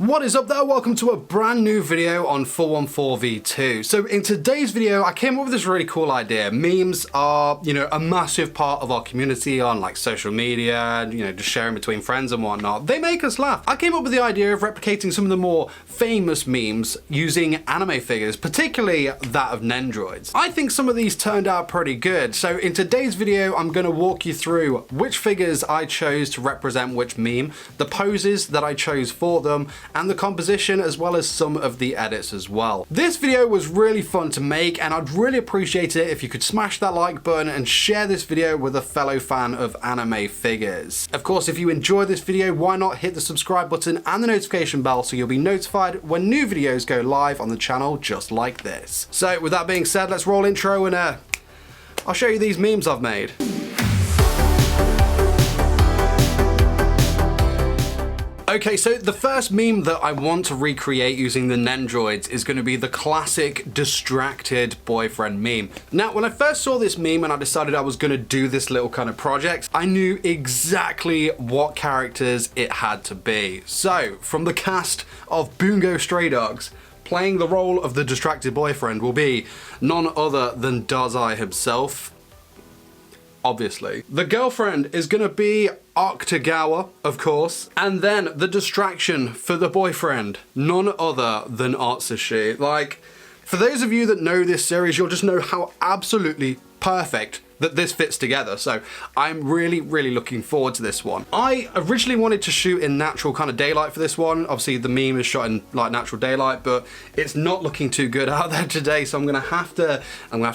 What is up there? Welcome to a brand new video on 414v2. So in today's video, I came up with this really cool idea. Memes are, a massive part of our community on like social media and, just sharing between friends and whatnot. They make us laugh. I came up with the idea of replicating some of the more famous memes using anime figures, particularly that of Nendoroids. I think some of these turned out pretty good. So in today's video, I'm going to walk you through which figures I chose to represent which meme, the poses that I chose for them, and the composition, as well as some of the edits as well. This video was really fun to make, and I'd really appreciate it if you could smash that like button and share this video with a fellow fan of anime figures. Of course, if you enjoy this video, why not hit the subscribe button and the notification bell so you'll be notified when new videos go live on the channel just like this. So with that being said, let's roll intro and I'll show you these memes I've made. Okay, so the first meme that I want to recreate using the Nendoroids is going to be the classic distracted boyfriend meme. Now, when I first saw this meme and I decided I was going to do this little kind of project, I knew exactly what characters it had to be. So, from the cast of Bungo Stray Dogs, playing the role of the distracted boyfriend will be none other than Dazai himself. Obviously. The girlfriend is gonna be Octagawa, of course. And then the distraction for the boyfriend, none other than Atsushi. Like, for those of you that know this series, you'll just know how absolutely perfect that this fits together. So I'm really looking forward to this one. I originally wanted to shoot in natural kind of daylight for this one. Obviously the meme is shot in like natural daylight, but it's not looking too good out there today. So I'm gonna have to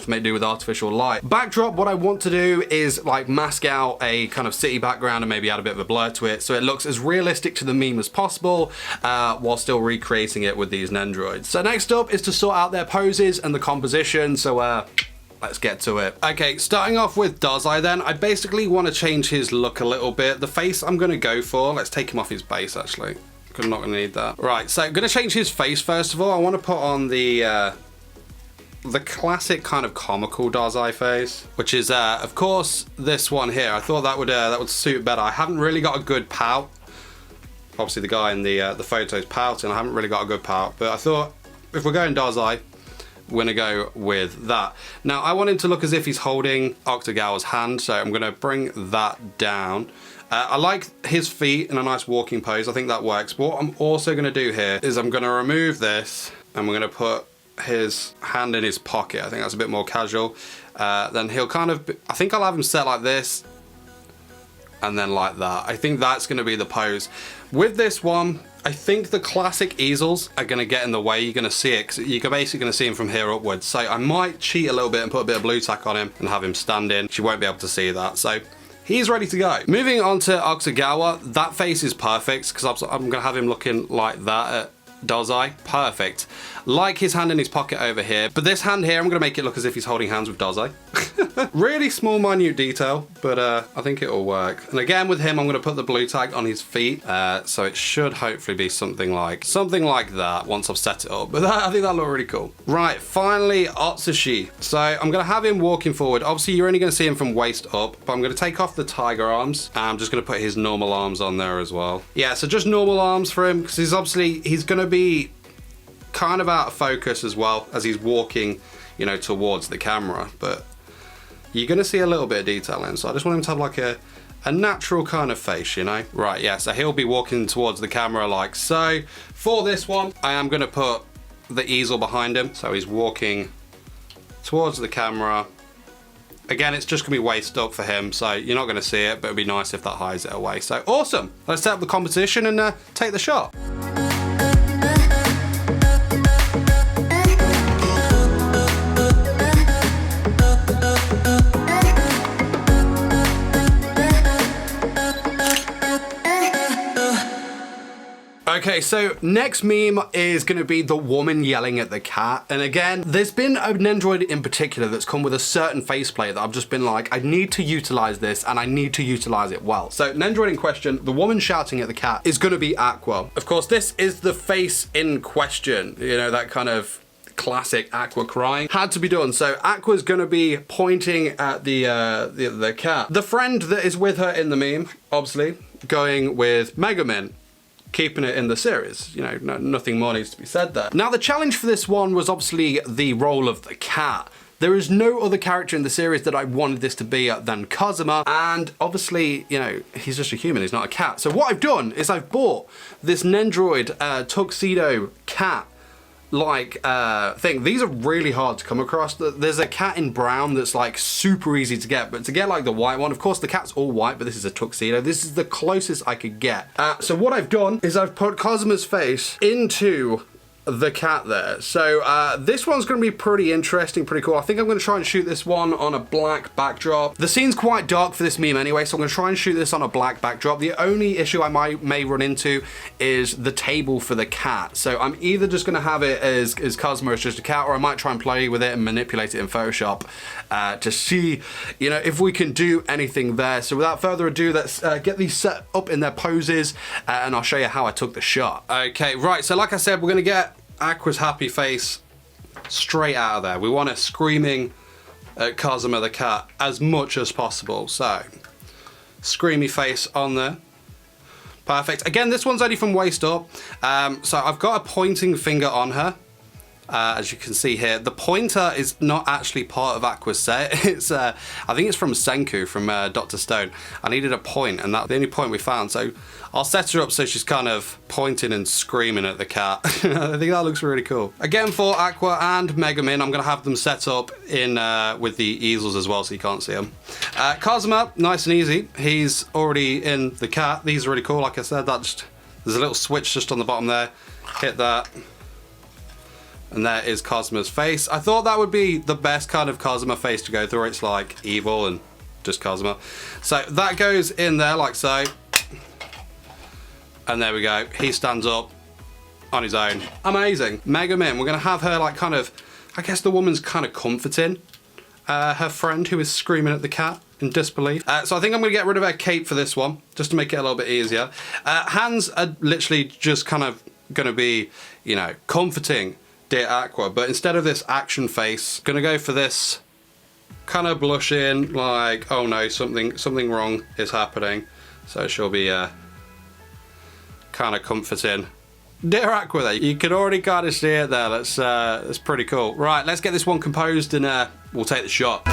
make do with artificial light. Backdrop, what I want to do is like mask out a kind of city background and maybe add a bit of a blur to it so it looks as realistic to the meme as possible while still recreating it with these Nendoroids. So next up is to sort out their poses and the composition. So let's get to it. Okay, starting off with Dazai then, I basically want to change his look a little bit. The face I'm going to go for, let's take him off his base actually, because I'm not going to need that. Right, so I'm going to change his face first of all. I want to put on the classic kind of comical Dazai face, which is of course this one here. I thought that would suit better. I haven't really got a good pout. Obviously the guy in the photo's pouting. I haven't really got a good pout, but I thought if we're going Dazai, we're gonna go with that. Now I want him to look as if he's holding Octagawa's hand, so I'm gonna bring that down. I like his feet in a nice walking pose. I think that works. But what I'm also gonna do here is I'm gonna remove this and we're gonna put his hand in his pocket. I think that's a bit more casual. Then he'll kind of, I think I'll have him set like this and then like that. I think that's gonna be the pose. With this one, I think the classic easels are going to get in the way. You're going to see it because you're basically going to see him from here upwards. So I might cheat a little bit and put a bit of blue tack on him and have him stand in. She won't be able to see that. So he's ready to go. Moving on to Octagawa, that face is perfect because I'm going to have him looking like that at Dazai. Perfect. Like his hand in his pocket over here. But this hand here, I'm going to make it look as if he's holding hands with Dazai. Really small, minute detail, but I think it'll work. And again, with him, I'm going to put the blue tag on his feet. So it should hopefully be something like that once I've set it up. But I think that'll look really cool. Right, finally, Atsushi. So I'm going to have him walking forward. Obviously, you're only going to see him from waist up, but I'm going to take off the tiger arms. I'm just going to put his normal arms on there as well. Yeah, so just normal arms for him, because he's going to be kind of out of focus as well as he's walking, towards the camera. But you're going to see a little bit of detail in, so I just want him to have like a natural kind of face, Right, yeah, so he'll be walking towards the camera like so. For this one, I am going to put the easel behind him, so he's walking towards the camera. Again, it's just going to be waist up for him, so you're not going to see it, but it'd be nice if that hides it away. So awesome! Let's set up the composition and take the shot. Okay, so next meme is going to be the woman yelling at the cat. And again, there's been a Nendoroid in particular that's come with a certain faceplate that I've just been like, I need to utilize this and I need to utilize it well. So Nendoroid in question, the woman shouting at the cat, is going to be Aqua. Of course, this is the face in question, that kind of classic Aqua crying. Had to be done. So Aqua's gonna be pointing at the cat. The friend that is with her in the meme, obviously, going with MEMES. keeping it in the series. You know, nothing more needs to be said there. Now, the challenge for this one was obviously the role of the cat. There is no other character in the series that I wanted this to be than Cosima, and obviously, you know, he's just a human, he's not a cat. So what I've done is I've bought this Nendoroid tuxedo cat like thing. These are really hard to come across. There's a cat in brown that's like super easy to get, but to get like the white one, of course the cat's all white, but this is a tuxedo. This is the closest I could get. So what I've done is I've put Cosima's face into the cat there. So this one's going to be pretty interesting, pretty cool. I think I'm going to try and shoot this one on a black backdrop. The scene's quite dark for this meme anyway, so I'm going to try and shoot this on a black backdrop. The only issue I may run into is the table for the cat. So I'm either just going to have it as Cosima as just a cat, or I might try and play with it and manipulate it in Photoshop to see, you know, if we can do anything there. So without further ado, let's get these set up in their poses and I'll show you how I took the shot. Okay, right, so like I said, we're going to get Aqua's happy face straight out of there. We want it screaming at Cosima the cat as much as possible. So, screamy face on there. Perfect. Again, this one's only from waist up. So I've got a pointing finger on her. As you can see here, the pointer is not actually part of Aqua's set. It's I think it's from Senku, from Dr. Stone. I needed a point, and that's the only point we found. So I'll set her up so she's kind of pointing and screaming at the cat. I think that looks really cool. Again, for Aqua and Megamin, I'm gonna have them set up in with the easels as well, so you can't see them. Cosima, nice and easy. He's already in the cat. These are really cool. Like I said, there's a little switch just on the bottom there. Hit that. And there is Cosima's face. I thought that would be the best kind of Cosima face to go through. It's like evil and just Cosima. So that goes in there like so. And there we go. He stands up on his own. Amazing. Megamin, we're going to have her like kind of, I guess the woman's kind of comforting her friend who is screaming at the cat in disbelief. So I think I'm going to get rid of her cape for this one, just to make it a little bit easier. Hands are literally just kind of going to be, you know, comforting dear Aqua, but instead of this action face, gonna go for this kind of blushing, like, oh no, something wrong is happening. So she'll be kind of comforting dear Aqua there. You can already kind of see it there. That's pretty cool. Right, let's get this one composed and we'll take the shot.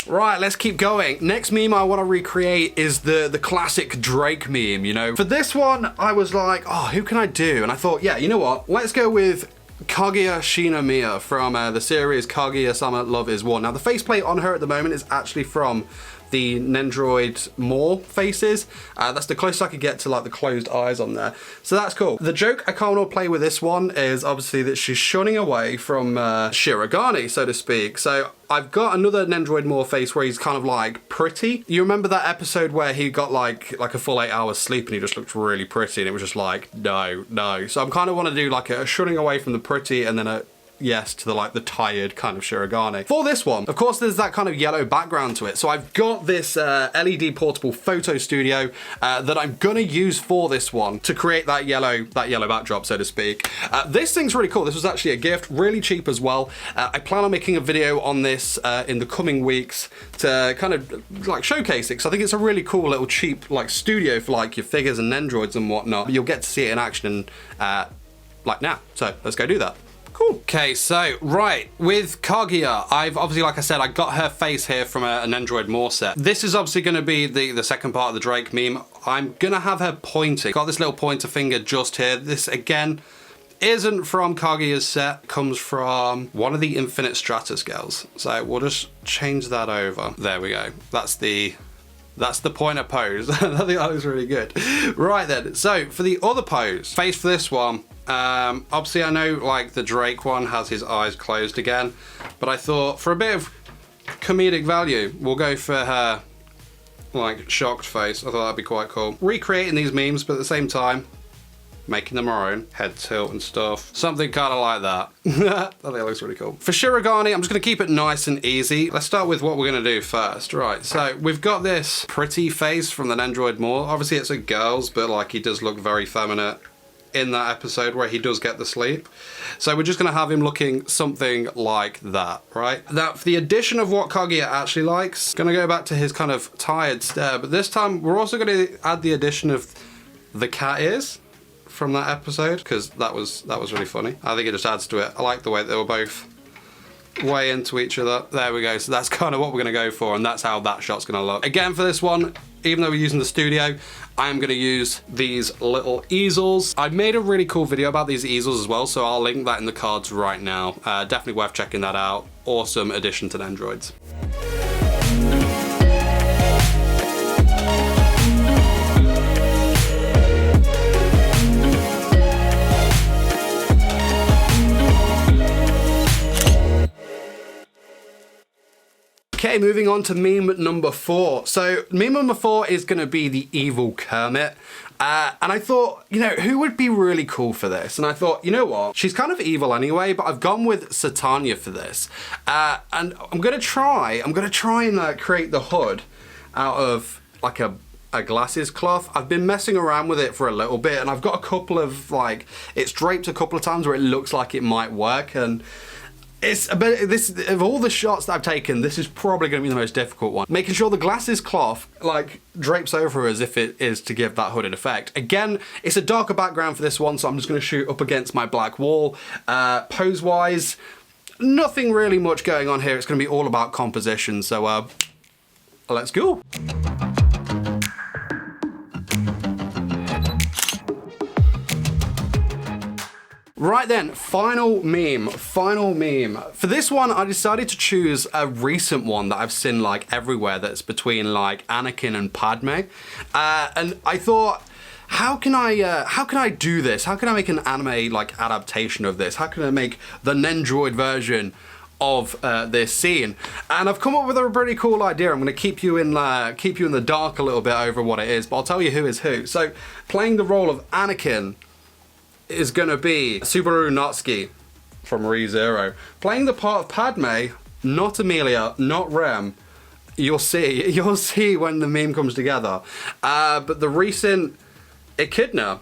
Right, let's keep going. Next meme I want to recreate is the classic Drake meme, you know. For this one, I was like, oh, who can I do? And I thought, yeah, you know what? Let's go with Kaguya Shinomiya from the series Kaguya-sama Love is War. Now, the faceplate on her at the moment is actually from the Nendoroid more faces. That's the closest I could get to like the closed eyes on there. So that's cool. The joke I kind of play with this one is obviously that she's shunning away from Shirogane, so to speak. So I've got another Nendoroid more face where he's kind of like pretty. You remember that episode where he got like a full 8 hours sleep and he just looked really pretty and it was just like, no. So I'm kind of want to do like a shunning away from the pretty and then a yes to the tired kind of Shirogane. For this one, of course, there's that kind of yellow background to it. So I've got this LED portable photo studio that I'm gonna use for this one to create that yellow backdrop, so to speak. This thing's really cool. This was actually a gift, really cheap as well. I plan on making a video on this in the coming weeks to kind of like showcase it, because I think it's a really cool little cheap like studio for like your figures and Nendoroids and whatnot. You'll get to see it in action like now. So let's go do that. Cool. Okay, so, right, with Kaguya, I've obviously, like I said, I got her face here from a Nendoroid More set. This is obviously going to be the second part of the Drake meme. I'm going to have her pointing. Got this little pointer finger just here. This, again, isn't from Kaguya's set. Comes from one of the Infinite Stratus girls. So we'll just change that over. There we go. That's the pointer pose. I think that looks really good. Right then, so for the other pose, face for this one, obviously I know like the Drake one has his eyes closed again, but I thought for a bit of comedic value, we'll go for her like shocked face. I thought that'd be quite cool. Recreating these memes, but at the same time, making them our own, head tilt and stuff. Something kind of like that. I think it looks really cool. For Shirogane, I'm just gonna keep it nice and easy. Let's start with what we're gonna do first. Right, so we've got this pretty face from the Nendoroid More. Obviously it's a girl's, but like he does look very feminine in that episode where he does get the sleep. So we're just going to have him looking something like that, right? Now, for the addition of what Kaguya actually likes, going to go back to his kind of tired stare, but this time we're also going to add the addition of the cat ears from that episode, because that was really funny. I think it just adds to it. I like the way that they were both way into each other. There we go. So that's kind of what we're going to go for, and that's how that shot's going to look. Again, for this one, even though we're using the studio, I'm going to use these little easels. I made a really cool video about these easels as well, so I'll link that in the cards right now. Definitely worth checking that out. Awesome addition to Nendoroids. Okay, moving on to meme number 4. So meme number 4 is going to be the evil Kermit. And I thought, you know, who would be really cool for this? And I thought, you know what? She's kind of evil anyway, but I've gone with Satania for this. And I'm going to try and create the hood out of like a glasses cloth. I've been messing around with it for a little bit, and I've got a couple of, like, it's draped a couple of times where it looks like it might work, and it's a bit, this, of all the shots that I've taken, this is probably going to be the most difficult one. Making sure the glasses cloth, like, drapes over as if it is to give that hooded effect. Again, it's a darker background for this one, so I'm just going to shoot up against my black wall. Pose-wise, nothing really much going on here. It's going to be all about composition, so let's go. Right then, final meme. For this one, I decided to choose a recent one that I've seen like everywhere that's between like Anakin and Padme. And I thought, how can I do this? How can I make an anime like adaptation of this? How can I make the Nendoroid version of this scene? And I've come up with a pretty cool idea. I'm going to keep you in the dark a little bit over what it is, but I'll tell you who is who. So, playing the role of Anakin is going to be Subaru Natsuki from Re:Zero. Playing the part of Padme, not Amelia, not Rem. You'll see when the meme comes together. But the recent Echidna.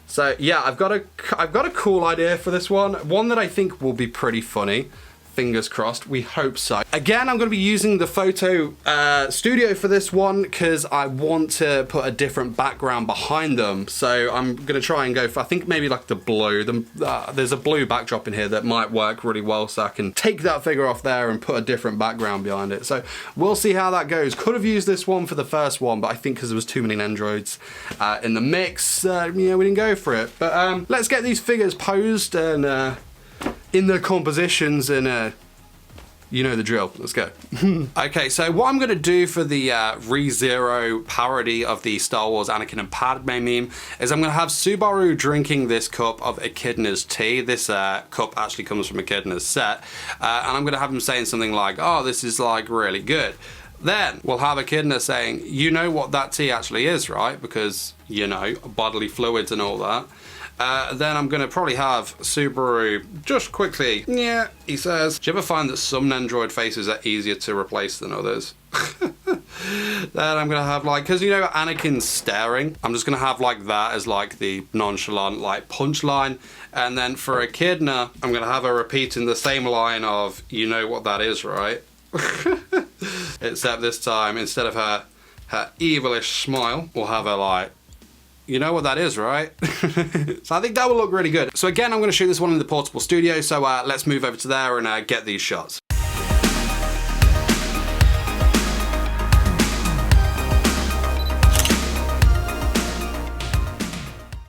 So yeah, I've got a cool idea for this one that I think will be pretty funny. Fingers crossed, we hope so. Again, I'm going to be using the photo studio for this one because I want to put a different background behind them. So I'm going to try and go for, I think maybe like the blue. There's a blue backdrop in here that might work really well, so I can take that figure off there and put a different background behind it. So we'll see how that goes. Could have used this one for the first one, but I think because there was too many Nendoroids in the mix, we didn't go for it. But let's get these figures posed and in their compositions, and you know the drill. Let's go. Okay, so what I'm going to do for the Re:Zero parody of the Star Wars Anakin and Padme meme is I'm going to have Subaru drinking this cup of Echidna's tea. This cup actually comes from Echidna's set, and I'm going to have him saying something like, "Oh, this is like really good." Then we'll have Echidna saying, "You know what that tea actually is, right? Because, you know, bodily fluids and all that." Then I'm going to probably have Subaru just quickly, yeah, he says, "Do you ever find that some Nendoroid faces are easier to replace than others?" Then I'm going to have like, because you know Anakin's staring, I'm just going to have like that as like the nonchalant like punchline. And then for Echidna, I'm going to have her repeating the same line of, "You know what that is, right?" Except this time, instead of her evilish smile, we'll have her like, "You know what that is, right?" So I think that will look really good. So again, I'm going to shoot this one in the portable studio, so let's move over to there and get these shots.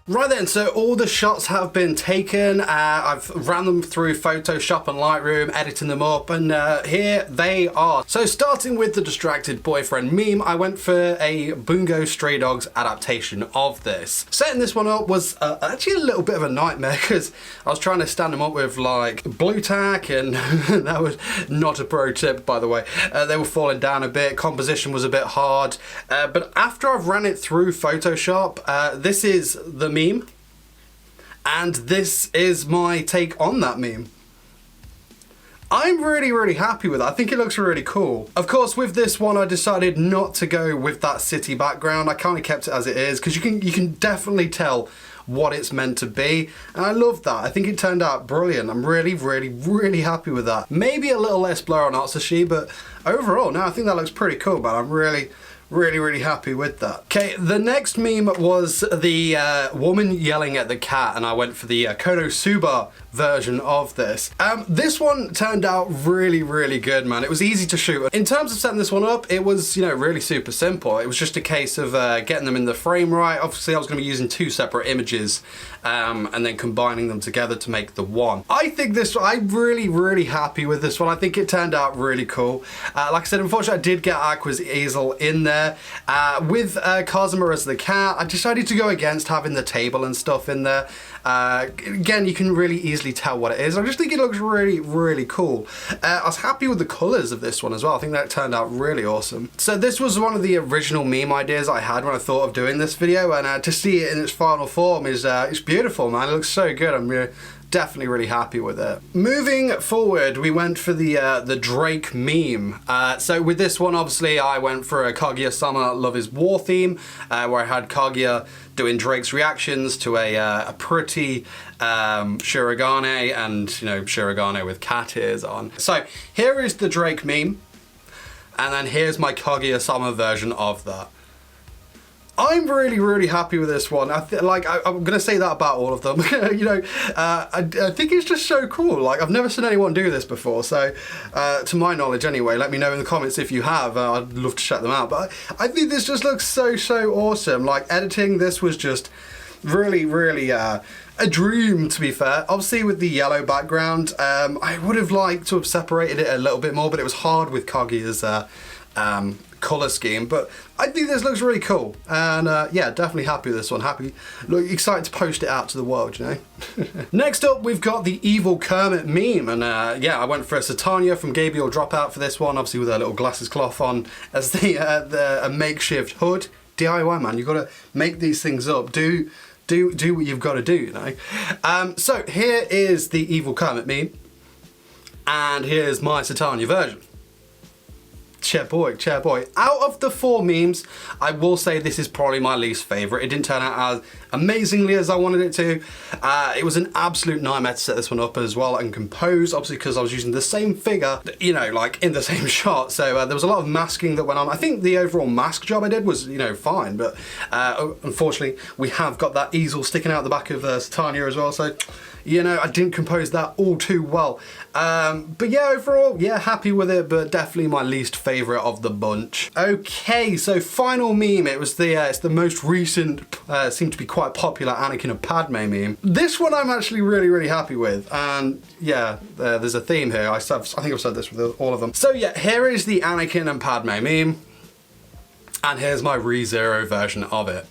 Right then, so all the shots have been taken. I've ran them through Photoshop and Lightroom, editing them up, and here they are. So starting with the distracted boyfriend meme, I went for a Bungo Stray Dogs adaptation of this. Setting this one up was actually a little bit of a nightmare because I was trying to stand them up with like blue tack, and that was not a pro tip, by the way. They were falling down a bit, composition was a bit hard, but after I've ran it through Photoshop, this is the meme. And this is my take on that meme. I'm really happy with it. I think it looks really cool. Of course, with this one, I decided not to go with that city background. I kind of kept it as it is because you can definitely tell what it's meant to be. And I love that. I think it turned out brilliant. I'm really, really, really happy with that. Maybe a little less blur on Atsushi, but overall, no, I think that looks pretty cool, man. I'm really happy with that. Okay, the next meme was the woman yelling at the cat, and I went for the Konosuba version of this. This one turned out really good, man. It was easy to shoot. In terms of setting this one up, it was, you know, really super simple. It was just a case of getting them in the frame right. Obviously, I was going to be using 2 separate images and then combining them together to make the one. I'm really happy with this one. I think it turned out really cool. Like I said, unfortunately, I did get Aqua's easel in there. With Kazuma as the cat, I decided to go against having the table and stuff in there. Again, you can really easily tell what it is. I just think it looks really cool. I was happy with the colors of this one as well. I think that turned out really awesome. So this was one of the original meme ideas I had when I thought of doing this video, and to see it in its final form is it's beautiful, man. It looks so good. I'm definitely really happy with it. Moving forward, we went for the Drake meme. So with this one, obviously, I went for a Kaguya-sama Love is War theme, where I had Kaguya doing Drake's reactions to a pretty Shirogane, and, you know, Shirogane with cat ears on. So here is the Drake meme, and then here's my Kaguya-sama version of that. I'm really happy with this one. I'm gonna say that about all of them. You know, I think it's just so cool. Like, I've never seen anyone do this before, so to my knowledge anyway. Let me know in the comments if you have. I'd love to check them out. But I think this just looks so awesome. Like, editing this was just really a dream, to be fair. Obviously with the yellow background, I would have liked to have separated it a little bit more, but it was hard with Kaguya's color scheme. But I think this looks really cool, and yeah, definitely happy with this one. Excited to post it out to the world, you know. Next up, we've got the evil Kermit meme, and yeah, I went for a Satania from Gabriel Dropout for this one, obviously with her little glasses cloth on as a makeshift hood. DIY, man. You've got to make these things up. Do what you've got to do, you know. So here is the evil Kermit meme, and here's my Satania version. Chair boy. Out of the 4 memes, I will say this is probably my least favorite. It didn't turn out as amazingly as I wanted it to. It was an absolute nightmare to set this one up as well and compose, obviously because I was using the same figure, you know, like in the same shot. So there was a lot of masking that went on. I think the overall mask job I did was, you know, fine, but unfortunately we have got that easel sticking out the back of Satania as well. So, you know, I didn't compose that all too well. But yeah, overall, yeah, happy with it, but definitely my least favorite of the bunch. Okay, so final meme. It was it's the most recent, seemed to be quite popular Anakin and Padme meme. This one I'm actually really happy with, and yeah, there's a theme here. I think I've said this with all of them. So yeah, here is the Anakin and Padme meme, and here's my ReZero version of it.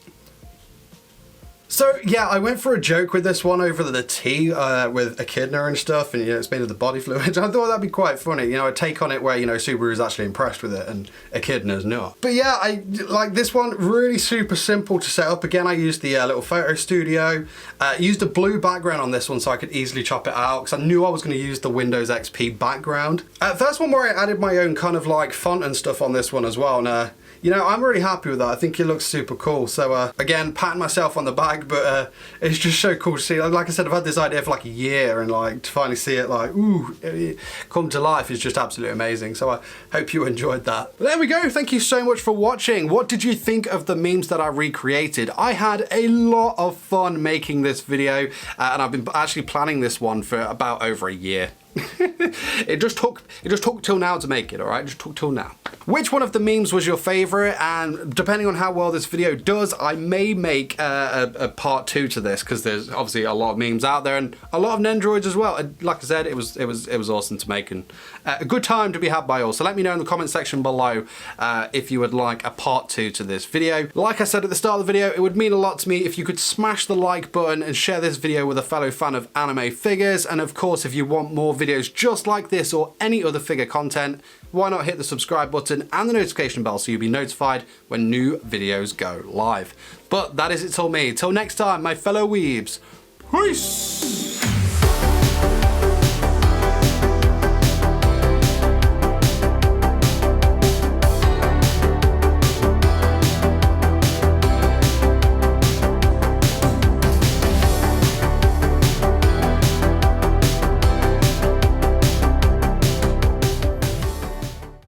So yeah, I went for a joke with this one over the tea with Echidna and stuff, and you know, it's made of the body fluid. I thought that'd be quite funny, you know, a take on it where, you know, Subaru's actually impressed with it and Echidna's not. But yeah, I like this one, really super simple to set up. Again, I used the little photo studio, used a blue background on this one so I could easily chop it out, because I knew I was going to use the Windows XP background. First one where I added my own kind of like font and stuff on this one as well, and you know, I'm really happy with that. I think it looks super cool. So again, patting myself on the back, but it's just so cool to see. Like I said, I've had this idea for like a year, and like to finally see it like, ooh, come to life is just absolutely amazing. So I hope you enjoyed that. There we go. Thank you so much for watching. What did you think of the memes that I recreated? I had a lot of fun making this video, and I've been actually planning this one for about over a year. It just took till now to make it, alright? It just took till now. Which one of the memes was your favorite? And depending on how well this video does, I may make a part 2 to this, because there's obviously a lot of memes out there and a lot of Nendoroids as well. And like I said, it was awesome to make, and a good time to be had by all. So let me know in the comment section below if you would like a part 2 to this video. Like I said at the start of the video, it would mean a lot to me if you could smash the like button and share this video with a fellow fan of anime figures. And of course, if you want more videos just like this or any other figure content, why not hit the subscribe button and the notification bell so you'll be notified when new videos go live. But that is it till me. Till next time, my fellow weebs. Peace!